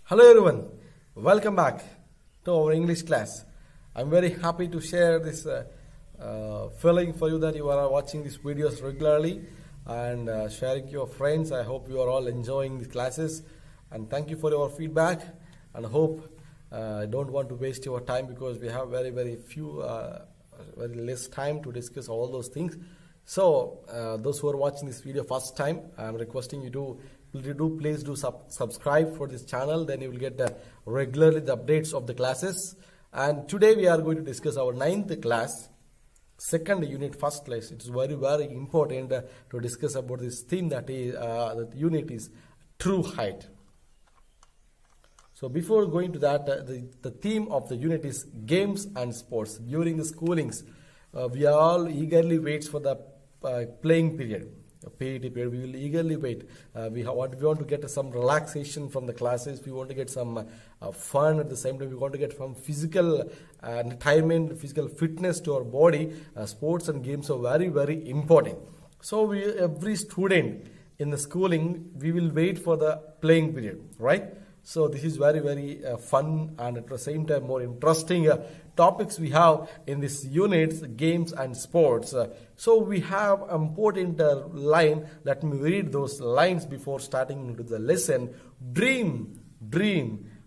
Hello everyone, welcome back to our English class. I'm very happy to share this feeling for you that you are watching these videos regularly and sharing to your friends. I hope you are all enjoying these classes and thank you for your feedback and hope I don't want to waste your time because we have very less time to discuss all those things. So those who are watching this video first time, I'm requesting you to please do subscribe for this channel, then you will get regularly the updates of the classes. And today we are going to discuss our 9th class, second unit, first class. It is very important to discuss about this theme that is that unit is true height. So before going to that, the theme of the unit is games and sports. During the schoolings, we all eagerly wait for the playing period. PET period, we will eagerly wait. We want to get some relaxation from the classes. We want to get some fun at the same time. We want to get some physical entertainment, physical fitness to our body. Sports and games are very important. So every student in the schooling, we will wait for the playing period, right? So this is very fun and at the same time more interesting topics we have in this units, games and sports. So we have an important line. Let me read those lines before starting into the lesson. Dream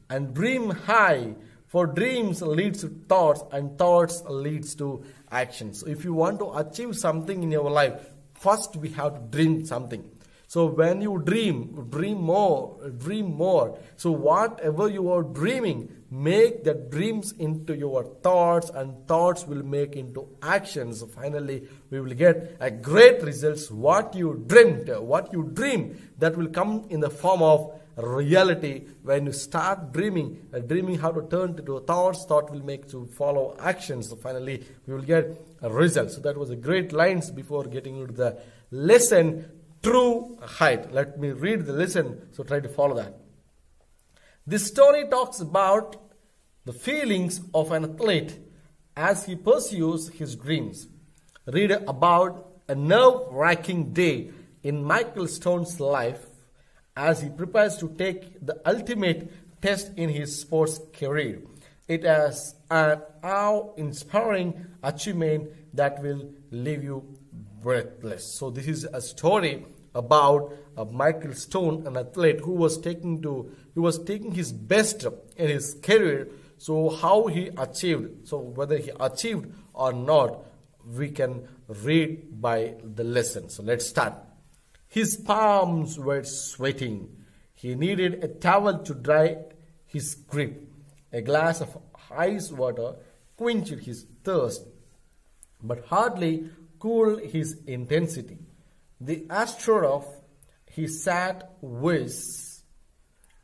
and dream high, for dreams leads to thoughts and thoughts leads to action. So if you want to achieve something in your life, first we have to dream something. So when you dream more. So whatever you are dreaming, make the dreams into your thoughts and thoughts will make into actions. So finally, we will get a great results. What you dreamed, what you dream, that will come in the form of reality. When you start dreaming how to turn into thoughts, thought will make to follow actions. So finally, we will get a result. So that was a great lines before getting into the lesson. True height. Let me read the lesson, so try to follow that. This story talks about the feelings of an athlete as he pursues his dreams. Read about a nerve-wracking day in Michael Stone's life as he prepares to take the ultimate test in his sports career. It is an awe-inspiring achievement that will leave you breathless. So this is a story about Michael Stone, an athlete who was taking his best in his career. So how he achieved, so whether he achieved or not, we can read by the lesson. So let's start. His palms were sweating. He needed a towel to dry his grip. A glass of ice water quenched his thirst, but hardly cooled his intensity. The astroturf he sat was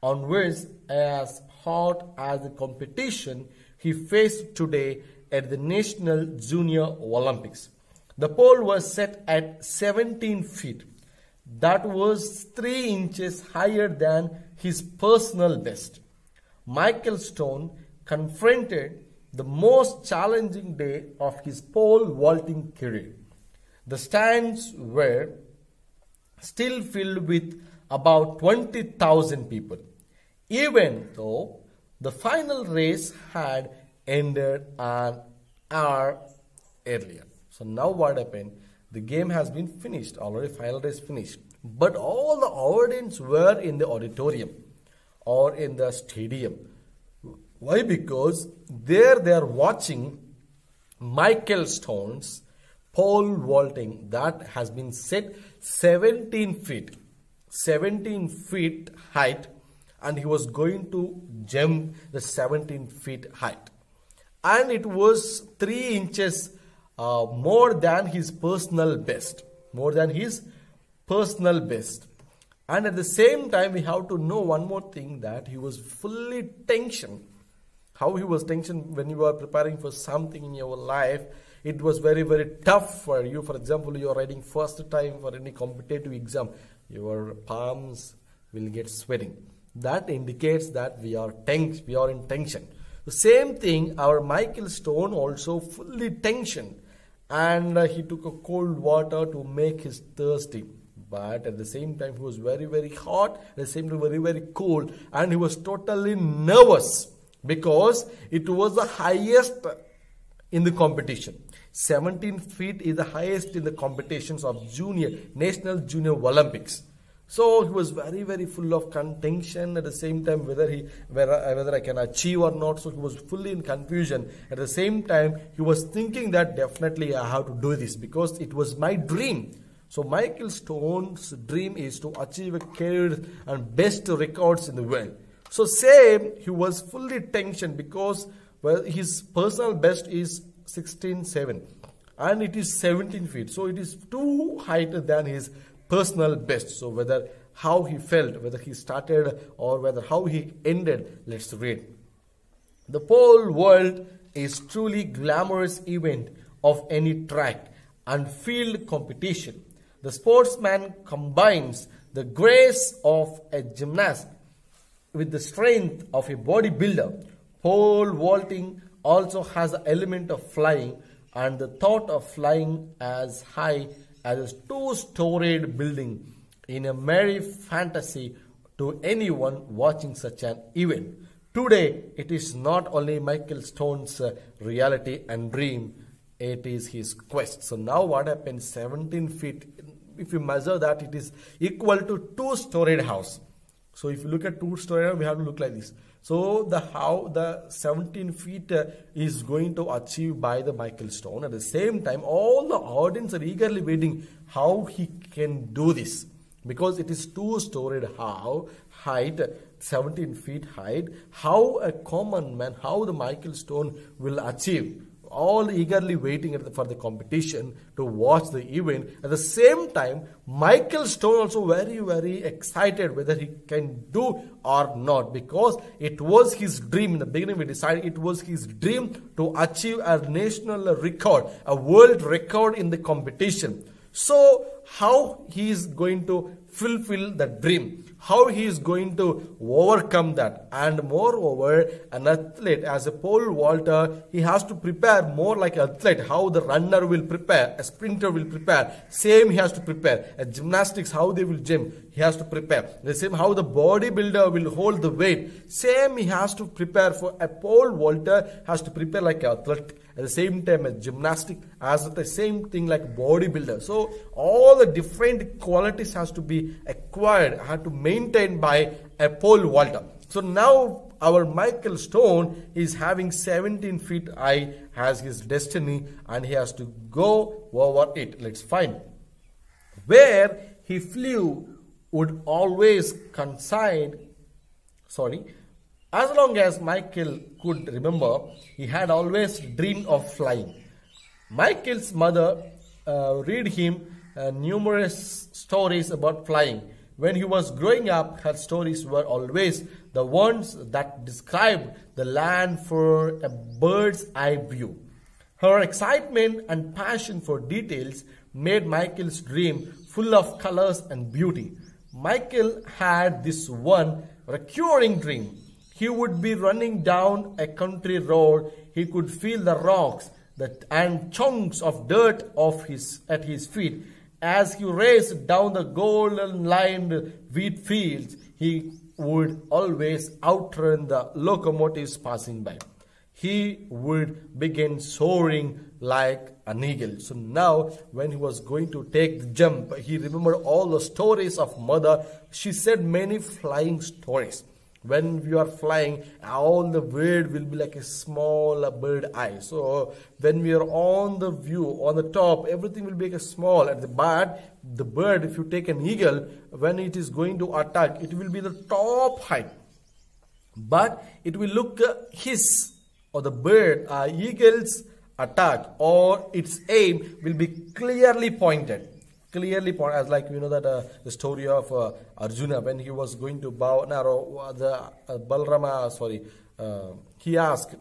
as hot as the competition he faced today at the National Junior Olympics. The pole was set at 17 feet. That was 3 inches higher than his personal best. Michael Stone confronted the most challenging day of his pole vaulting career. The stands were still filled with about 20,000 people, even though the final race had ended an hour earlier. So now what happened? The game has been finished, already final race finished. But all the audience were in the auditorium or in the stadium. Why? Because there they are watching Michael Stone's pole vaulting that has been set 17 feet height, and he was going to jump the 17 feet height, and it was 3 inches more than his personal best, and at the same time we have to know one more thing, that he was fully tensioned. How he was tensioned when you are preparing for something in your life. It was very tough for you. For example, you are writing first time for any competitive exam. Your palms will get sweating. That indicates that we are in tension. The same thing, our Michael Stone also fully tensioned. And he took a cold water to make his thirsty. But at the same time, he was very, very hot, at the same time, very, very cold, and he was totally nervous because it was the highest in the competition. 17 feet is the highest in the competitions of National Junior Olympics. So he was very, very full of tension at the same time, whether I can achieve or not. So he was fully in confusion. At the same time, he was thinking that definitely I have to do this because it was my dream. So Michael Stone's dream is to achieve a career and best records in the world. So same, he was fully tensioned because his personal best is 16.7 and it is 17 feet. So it is too higher than his personal best. So how he felt, whether he started or how he ended, let's read. The pole vault is truly glamorous event of any track and field competition. The sportsman combines the grace of a gymnast with the strength of a bodybuilder. Pole vaulting also has an element of flying, and the thought of flying as high as a two-storied building in a merry fantasy to anyone watching such an event. Today, it is not only Michael Stone's reality and dream, it is his quest. So now what happens, 17 feet, if you measure that, it is equal to two-storied house. So if you look at two-storied, we have to look like this. So the 17 feet is going to achieve by the Michael Stone. At the same time, all the audience are eagerly waiting how he can do this, because it is two-storied height, 17 feet height. How a common man, how the Michael Stone will achieve. All eagerly waiting for the competition to watch the event. At the same time, Michael Stone also very, very excited whether he can do or not, because it was his dream. In the beginning, we decided it was his dream to achieve a national record, a world record in the competition. So how he is going to fulfill the dream, how he is going to overcome that. And moreover, an athlete, as a pole vaulter, he has to prepare more like an athlete, how the runner will prepare, a sprinter will prepare, same he has to prepare. A gymnastics, how they will gym, he has to prepare. The same how the bodybuilder will hold the weight, same he has to prepare. For a pole vaulter has to prepare like an athlete. At the same time, a gymnastic as the same thing like bodybuilder. So all the different qualities has to be acquired, have to maintain by a pole vaulter. So now our Michael Stone is having 17 feet high as his destiny, and he has to go over it. Let's find. Where he flew would always as long as Michael could remember, he had always dreamed of flying. Michael's mother read him numerous stories about flying. When he was growing up, her stories were always the ones that described the land for a bird's eye view. Her excitement and passion for details made Michael's dream full of colors and beauty. Michael had this one recurring dream. He would be running down a country road. He could feel the rocks and chunks of dirt at his feet. As he raced down the golden-lined wheat fields, he would always outrun the locomotives passing by. He would begin soaring like an eagle. So now, when he was going to take the jump, he remembered all the stories of mother. She said many flying stories. When we are flying, all the bird will be like a small bird eye. So when we are on the view, on the top, everything will be like a small. At the bird, if you take an eagle, when it is going to attack, it will be the top height. But it will look his or the bird, eagle's attack or its aim will be clearly pointed. As like we know that the story of Arjuna, when he was going to he asked,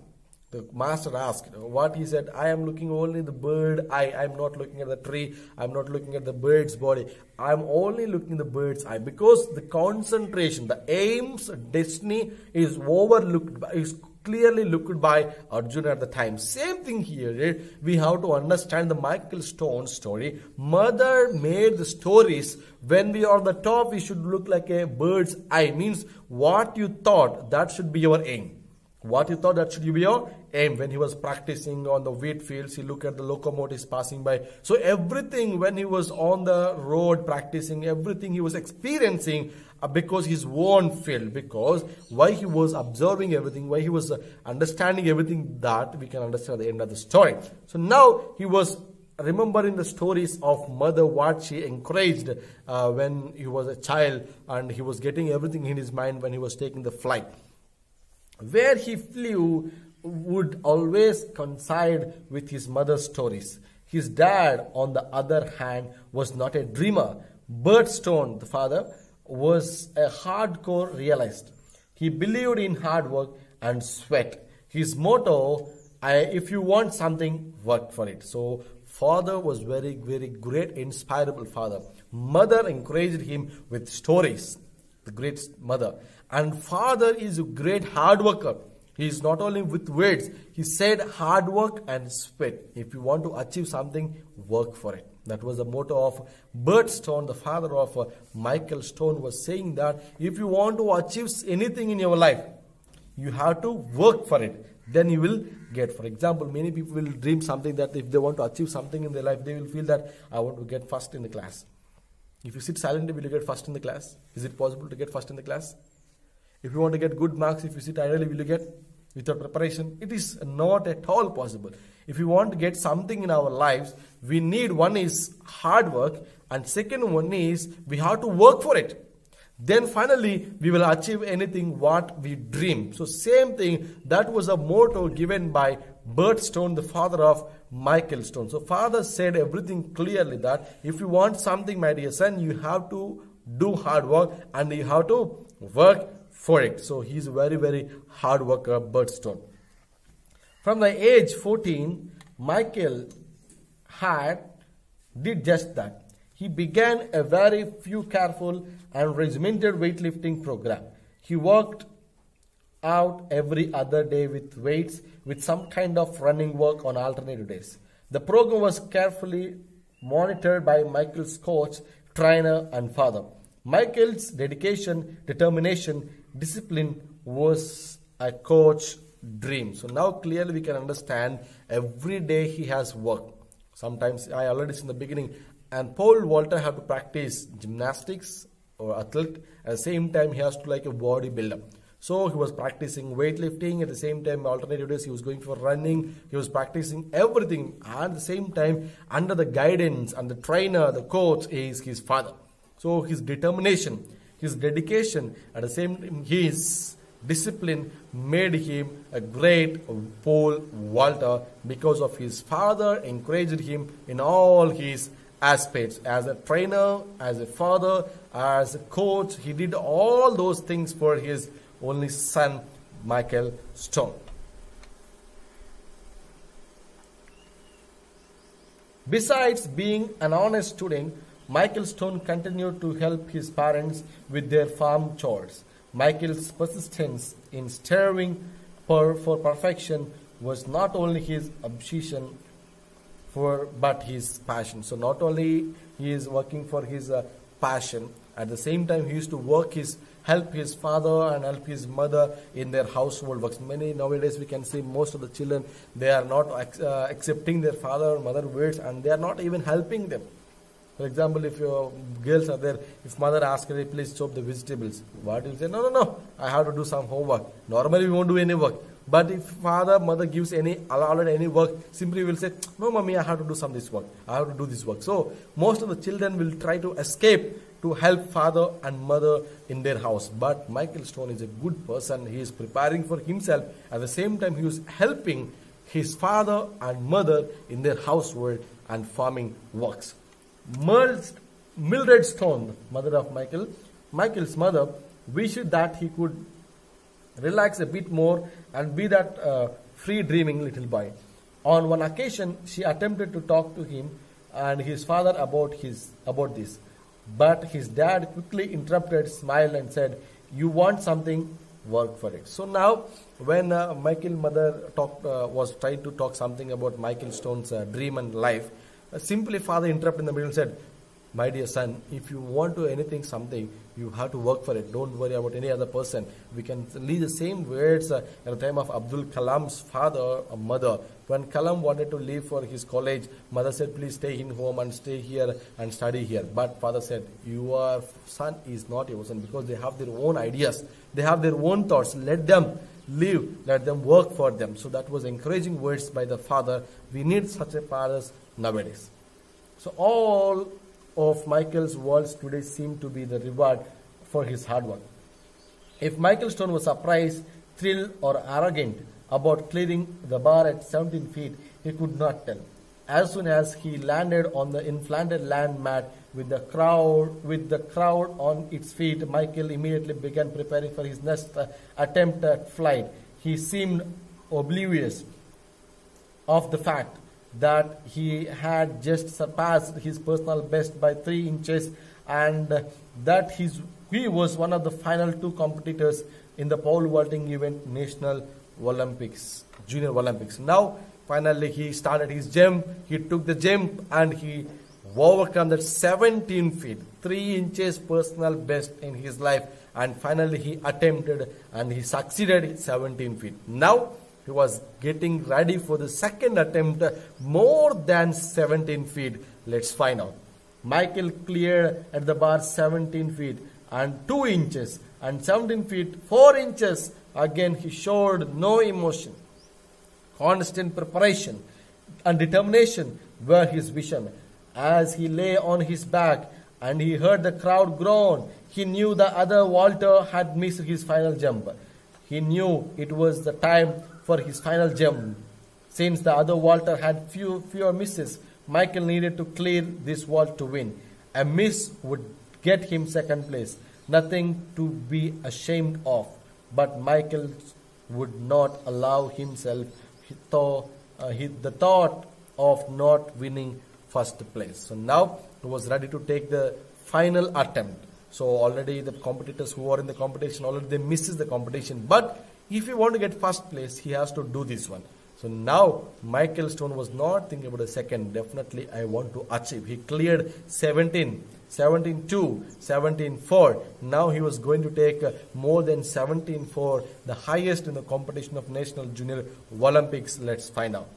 the master asked, what he said, I am looking only the bird eye, I am not looking at the tree, I am not looking at the bird's body, I am only looking at the bird's eye, because the concentration, the aim's destiny is overlooked, is clearly looked by Arjuna at the time. Same thing here. We have to understand the Michael Stone story. Mother made the stories. When we are on the top, we should look like a bird's eye. Means what you thought, that should be your aim. What you thought, that should be your aim. When he was practicing on the wheat fields, he looked at the locomotives passing by. So everything, when he was on the road practicing, everything he was experiencing because his own field. Because why he was observing everything, why he was understanding everything, that we can understand at the end of the story. So now he was remembering the stories of mother, what she encouraged when he was a child, and he was getting everything in his mind when he was taking the flight. Where he flew would always coincide with his mother's stories. His dad, on the other hand, was not a dreamer. Bert Stone, the father, was a hardcore realist. He believed in hard work and sweat. His motto, if you want something, work for it. So father was very, very great, inspirable father. Mother encouraged him with stories, the great mother. And father is a great hard worker. He is not only with words. He said hard work and sweat. If you want to achieve something, work for it. That was the motto of Bert Stone, the father of Michael Stone, was saying that if you want to achieve anything in your life, you have to work for it. Then you will get. For example, many people will dream something that if they want to achieve something in their life, they will feel that I want to get first in the class. If you sit silently, will you get first in the class? Is it possible to get first in the class? If you want to get good marks, if you sit idly, will you get without preparation? It is not at all possible. If you want to get something in our lives, we need, one is hard work, and second one is we have to work for it. Then finally, we will achieve anything what we dream. So same thing, that was a motto given by Bert Stone, the father of Michael Stone. So father said everything clearly that if you want something, my dear son, you have to do hard work and you have to work for it. So he's a very, very hard worker, Bert Stone. From the age 14, Michael did just that. He began a very careful and regimented weightlifting program. He worked out every other day with weights, with some kind of running work on alternative days. The program was carefully monitored by Michael's coach, trainer, and father. Michael's dedication, determination, discipline was a coach dream. So now clearly we can understand every day he has work. Sometimes I already said in the beginning, and Paul Walter had to practice gymnastics or athlete. At the same time, he has to like a bodybuilder. So he was practicing weightlifting. At the same time, alternative days, he was going for running. He was practicing everything. And at the same time, under the guidance and the trainer, the coach is his father. So his determination, his dedication, at the same time, his discipline made him a great Paul Walter, because of his father encouraged him in all his aspects. As a trainer, as a father, as a coach, he did all those things for his only son, Michael Stone. Besides being an honest student, Michael Stone continued to help his parents with their farm chores. Michael's persistence in striving for perfection was not only his obsession but his passion. So not only he is working for his passion, at the same time he used to help his father and help his mother in their household works. Many nowadays we can see most of the children, they are not accepting their father or mother words, and they are not even helping them. For example, if your girls are there, if mother asks her, please chop the vegetables, what will you say? No, I have to do some homework. Normally we won't do any work. But if father, mother gives already any work, simply will say, no mommy, I have to do this work. I have to do this work. So most of the children will try to escape to help father and mother in their house. But Michael Stone is a good person. He is preparing for himself. At the same time, he was helping his father and mother in their household and farming works. Mildred Stone, mother of Michael's mother, wished that he could relax a bit more and be that free dreaming little boy. On one occasion, she attempted to talk to him and his father about this. But his dad quickly interrupted, smiled and said, "You want something? work for it. So now, when Michael mother was trying to talk something about Michael Stone's dream and life, simply father interrupted in the middle and said, "My dear son, if you want to anything, something, you have to work for it. Don't worry about any other person." We can leave the same words at the time of Abdul Kalam's father or mother. When Kalam wanted to leave for his college, mother said, "Please stay in home and stay here and study here." But father said, "Your son is not your son, because they have their own ideas. They have their own thoughts. Let them live. Let them work for them." So that was encouraging words by the father. We need such a fathers nowadays. So all of Michael's worlds today seem to be the reward for his hard work. If Michael Stone was surprised, thrilled, or arrogant about clearing the bar at 17 feet, he could not tell. As soon as he landed on the inflated land mat with the crowd on its feet, Michael immediately began preparing for his next attempt at flight. He seemed oblivious of the fact that he had just surpassed his personal best by 3 inches, and that he was one of the final 2 competitors in the pole vaulting event, National Olympics, Junior Olympics. Now, finally, he started his jump. He took the jump and he overcome that 17 feet, 3 inches personal best in his life. And finally, he attempted and he succeeded 17 feet. Now, he was getting ready for the second attempt, more than 17 feet. Let's find out. Michael cleared at the bar 17 feet and 2 inches, and 17 feet 4 inches. Again, he showed no emotion. Constant preparation and determination were his vision. As he lay on his back and he heard the crowd groan, he knew the other vaulter had missed his final jump. He knew it was the time for his final jump. Since the other vaulter had fewer misses, Michael needed to clear this vault to win. A miss would get him second place. Nothing to be ashamed of. But Michael would not allow himself the thought of not winning first place. So now he was ready to take the final attempt. So already the competitors who are in the competition, already they misses the competition. But if he want to get first place, he has to do this one. So now Michael Stone was not thinking about a second. Definitely I want to achieve. He cleared 17, 17.2, 17.4. Now he was going to take more than 17.4, the highest in the competition of National Junior Olympics. Let's find out.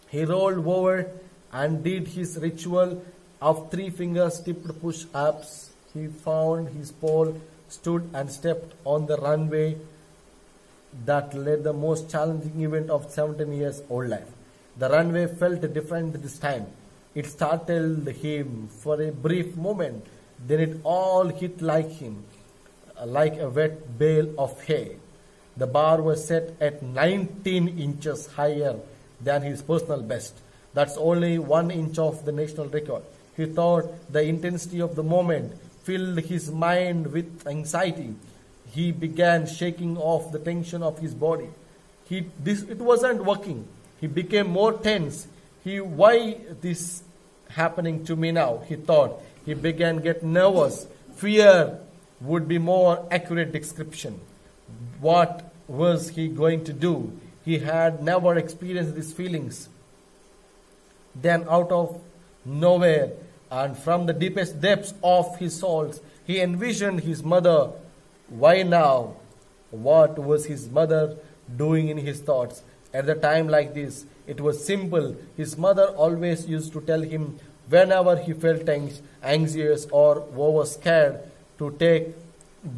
He rolled over and did his ritual of 3 fingers tipped push-ups. He found his pole, stood and stepped on the runway that led the most challenging event of 17 years old life. The runway felt different this time. It startled him for a brief moment. Then it all hit like him, like a wet bale of hay. The bar was set at 19 inches higher than his personal best. That's only 1 inch off the national record. He thought the intensity of the moment filled his mind with anxiety. He began shaking off the tension of his body. It wasn't working. He became more tense. Why this happening to me now? He thought. He began to get nervous. Fear would be more accurate description. What was he going to do? He had never experienced these feelings. Then out of nowhere and from the deepest depths of his soul, he envisioned his mother. Why now? What was his mother doing in his thoughts? At the time like this, it was simple. His mother always used to tell him whenever he felt anxious or over scared to take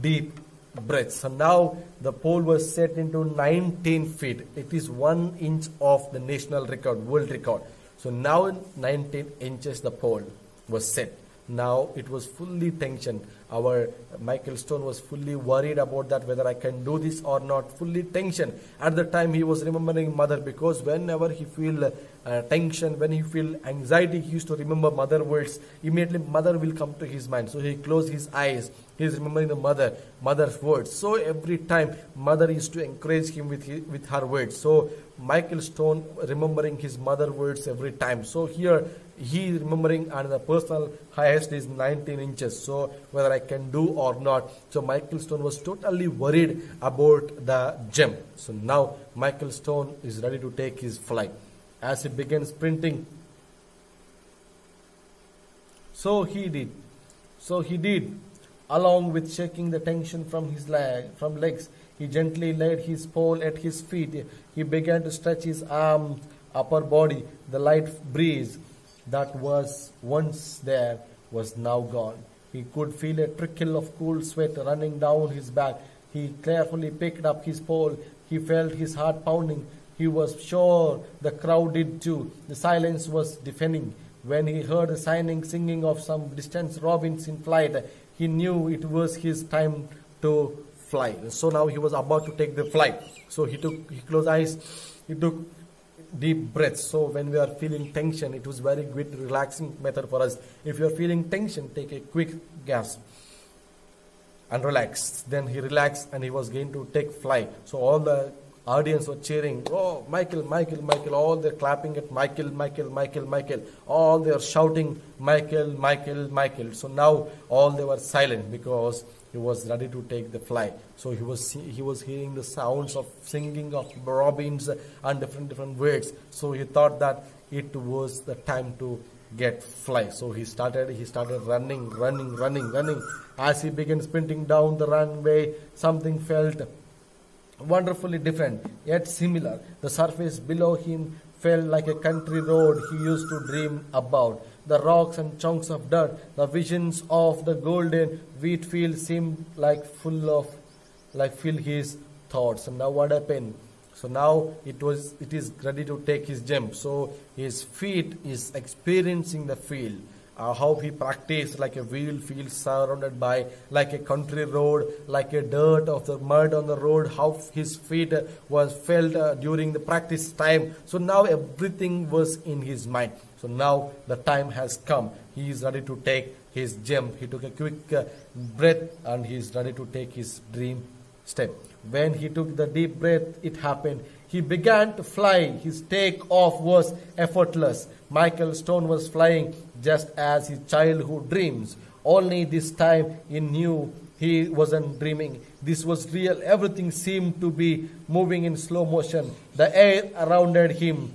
deep breaths. So now the pole was set into 19 feet. It is 1 inch off the national record, world record. So now 19 inches the pole was set. Now it was fully tension. Our Michael Stone was fully worried about that, whether I can do this or not. Fully tension. At the time he was remembering mother, because whenever he feel tension, when he feel anxiety, he used to remember mother words. Immediately mother will come to his mind. So he closed his eyes. He is remembering the mother's words. So every time mother used to encourage him with her words. So Michael Stone remembering his mother words every time. So here he remembering, and the personal highest is 19 inches. So whether I can do or not. So Michael Stone was totally worried about the gem. So now Michael Stone is ready to take his flight. As he began sprinting, so he did. Along with shaking the tension from his legs, he gently laid his pole at his feet. He began to stretch his arms, upper body. The light breeze that was once there was now gone. He could feel a trickle of cool sweat running down his back. He carefully picked up his pole. He felt his heart pounding. He was sure the crowd did too. The silence was deafening. When he heard the singing of some distant robins in flight, he knew it was his time to fly. So now he was about to take the flight. So he closed eyes, he took deep breaths. So when we are feeling tension, it was very good relaxing method for us. If you are feeling tension, take a quick gasp and relax. Then he relaxed and he was going to take flight. So all the audience were cheering, oh, Michael, Michael, Michael. All they're clapping at Michael, Michael, Michael, Michael. All they are shouting, Michael, Michael, Michael. So now all they were silent because he was ready to take the flight. So he was hearing the sounds of singing of robins and different words. So he thought that it was the time to get fly. So he started running. As he began sprinting down the runway, something felt wonderfully different, yet similar. The surface below him felt like a country road he used to dream about. The rocks and chunks of dirt, the visions of the golden wheat field seemed like fill his thoughts. And now what happened? So now it is ready to take his jump. So his feet is experiencing the field. How he practiced like a wheel field surrounded by like a country road, like a dirt of the mud on the road, how his feet was felt during the practice time. So now everything was in his mind. So now the time has come. He is ready to take his jump. He took a quick breath and he is ready to take his dream step. When he took the deep breath, it happened. He began to fly. His takeoff was effortless. Michael Stone was flying just as his childhood dreams. Only this time he knew he wasn't dreaming. This was real. Everything seemed to be moving in slow motion. The air around him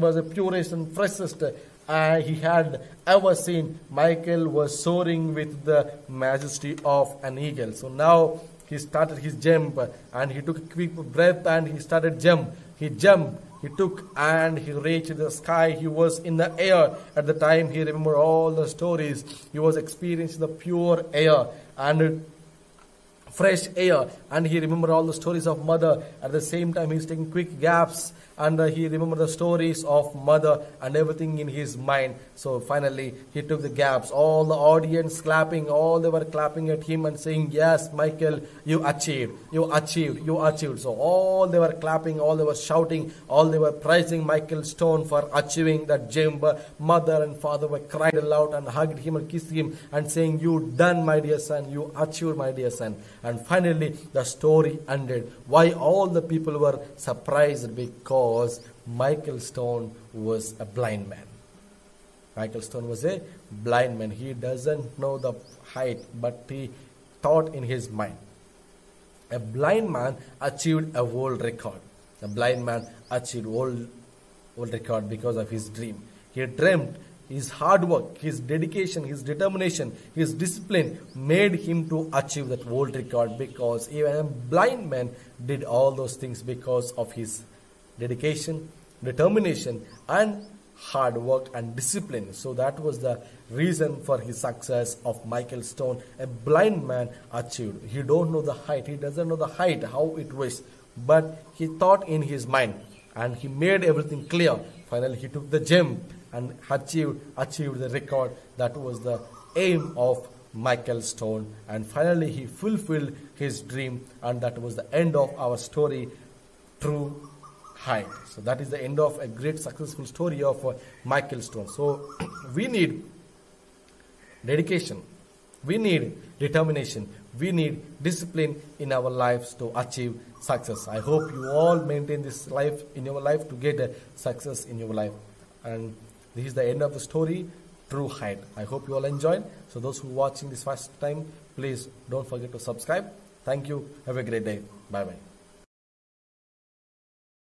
was the purest and freshest he had ever seen. Michael was soaring with the majesty of an eagle. So now he started his jump and he took a quick breath and he started jump. He jumped, he took and he reached the sky. He was in the air. At the time he remembered all the stories. He was experiencing the pure air and fresh air, and he remembered all the stories of mother. At the same time he's taking quick gaps and he remembered the stories of mother and everything in his mind. So finally he took the gaps. All the audience clapping, all they were clapping at him and saying, yes, Michael, you achieved. So all they were clapping, all they were shouting, all they were praising Michael Stone for achieving that jump. Mother and father were cried aloud and hugged him and kissed him and saying, you done, my dear son, you achieved, my dear son. And finally the story ended. Why all the people were surprised? Because Michael Stone was a blind man. Michael Stone was a blind man. He doesn't know the height, but he thought in his mind. A blind man achieved a world record. A blind man achieved world record because of his dream. He dreamt. His hard work, his dedication, his determination, his discipline made him to achieve that world record, because even a blind man did all those things because of his dedication, determination and hard work and discipline. So that was the reason for his success of Michael Stone. A blind man achieved. He don't know the height. He doesn't know the height, how it was. But he thought in his mind and he made everything clear. Finally he took the jump and achieved the record. That was the aim of Michael Stone. And finally he fulfilled his dream, and that was the end of our story, True Height. So that is the end of a great successful story of Michael Stone. So we need dedication, we need determination, we need discipline in our lives to achieve success. I hope you all maintain this life in your life to get a success in your life. And This is the end of the story, True Height. I hope you all enjoyed. So those who are watching this first time, please don't forget to subscribe. Thank you. Have a great day. Bye bye.